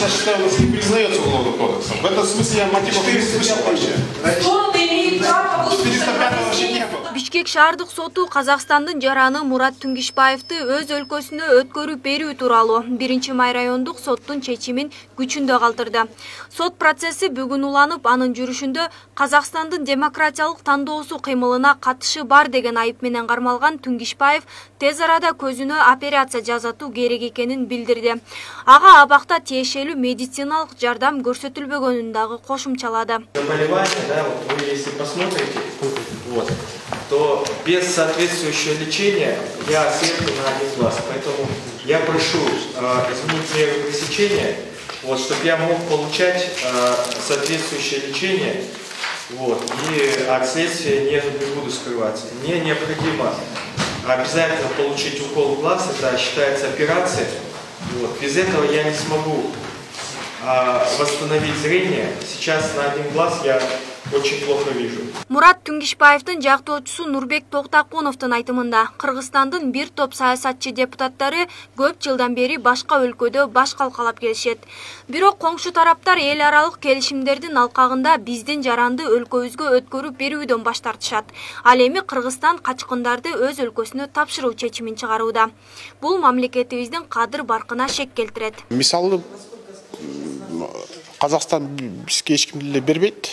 лично считаю, у нас не признается уголовным кодексом. В этом смысле я мотивов не слышал вообще. 405 вообще не было. Бишкек шаардык соту Казакстандын жараны Мурат Түнгишбаевди өз өлкөсүнө өткөрүп берүү тууралуу 1-май райондук соттун чечимин күчүндө калтырды. Сот процесси бүгүн уланып, анын жүрүшүндө Казакстандын демократиялык тандоосу кыймылына катышы бар деген айып менен кармалган Түнгишбаев тез арада көзүнө операция жасатуу керек экенин билдирди. Ага абакта тиешелүү медициналык жардам көрсөтүлбөгөнүн дагы кошумчалады. Заболевание, да, вот вы если посмотрите, вот, то без соответствующего лечения я ослеплю на один глаз. Поэтому я прошу изменить меру пресечения, вот, чтобы я мог получать соответствующее лечение, вот, и от следствия не буду скрываться. Мне необходимо обязательно получить укол в глаз, это считается операцией. Вот. Без этого я не смогу восстановить зрение. Сейчас на один глаз я очень плохо вижу. Мурат Түнгишбаевдин жактоочусу Нурбек Токтакуновдун айтымында, Кыргызстандын бир топ саясатчы депутаттары көп жылдан бери башка өлкөдө баш калкалап келишет. Бирок коңшу тараптар эл аралык келишимдердин алкагында биздин жаранды өлкөбүзгө өткөрүп берүүдөн баш тартышат. Ал эми Кыргызстан качкындарды өз өлкөсүнө тапшыруу чечимин чыгарууда. Бул мамлекетибиздин кадыр баркына шек келтирет. Мисалы, Казакстан бизге эч кимди эле бербейт.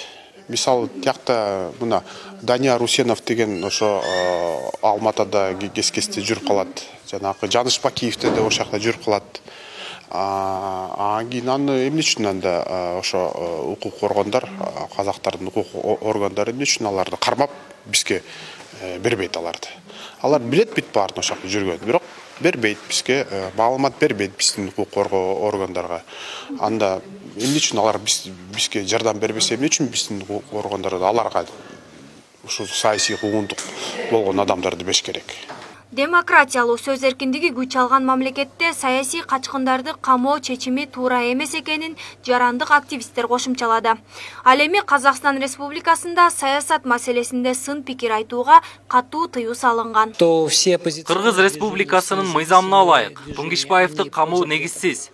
Мисалы, тиякта мына Данияр Усенов деген ошо Алматада кескесте жүрүп калат. Жанагы Жаныш Бакиевте де ошол жакта жүрүп калат. Кийин аны эмне үчүн анда ошо укук коргондор, казактардын укук органдары эмне үчүн аларды кармап бизге бербейт аларды. Алар билет бит баарын ошол жакта жүргөн, бирок бербейт бизге, маалымат бербейт биздин укук коргоо органдарга. Анда эмне үчүн алар бизге жардам бербесе, эмне үчүн биздин укук органдары аларга ушу саясий куугунтук болгон адамдарды бериш керек? Демократиялуу сөз эркиндиги күч алган мамлекетте саясий качкындарды камоо чечими туура эмес экенин жарандык активисттер кошумчалады. Ал эми Казакстан Республикасында саясат маселесинде сын пикир айтууга катуу тыюу салынган. Кыргыз Республикасынын мыйзамына ылайык Түнгишбаевди камоо негизсиз.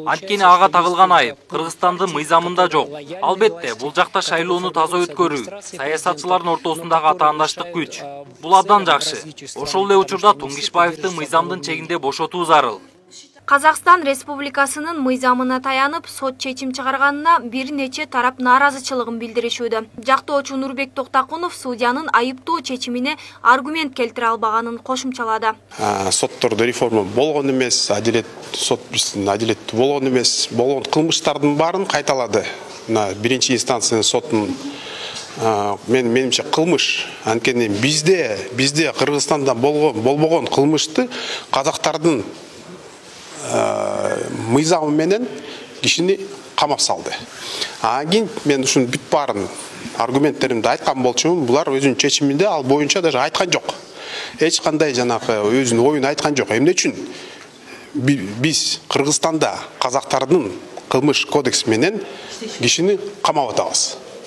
Анткени ага тагылган айып Кыргызстандын мыйзамында жок. Албетте, бул жакта шайлоону таза өткөрүү, саясатчылардын ортосундагы атаандаштык күч. Бул абдан жакшы. Ошол эле учурда Түнгишбаевди мыйзамдын чегинде бошотуу зарыл. Казакстан Республикасынын мыйзамына таянып, сот чечим чыгарганына бир нече тарап нааразычылыгын билдиришүүдө. Жактоочу Нурбек Токтакунов судьянын айыптоо чечимине аргумент келтире албаганын кошумчалады. Соттордо реформа болгон эмес, сот биздин адилеттүү болгон эмес, болгон кылмыштардын баарын кайталады. Мына биринчи инстанциянын сотунун менимче кылмыш. Анткени бизде Кыргызстанда болбогон кылмышты казактардын мыйзамы менен кишини камап салды. Кийин мен ушун бүт баарын аргументтеримди айткан болчумун. Булар өзүнүн чечиминде ал боюнча даже айткан жок. Эч кандай жанагы өзүнүн оюн айткан жок. Эмне үчүн биз Кыргызстанда казактардын кылмыш кодекси менен кишини камап атабыз?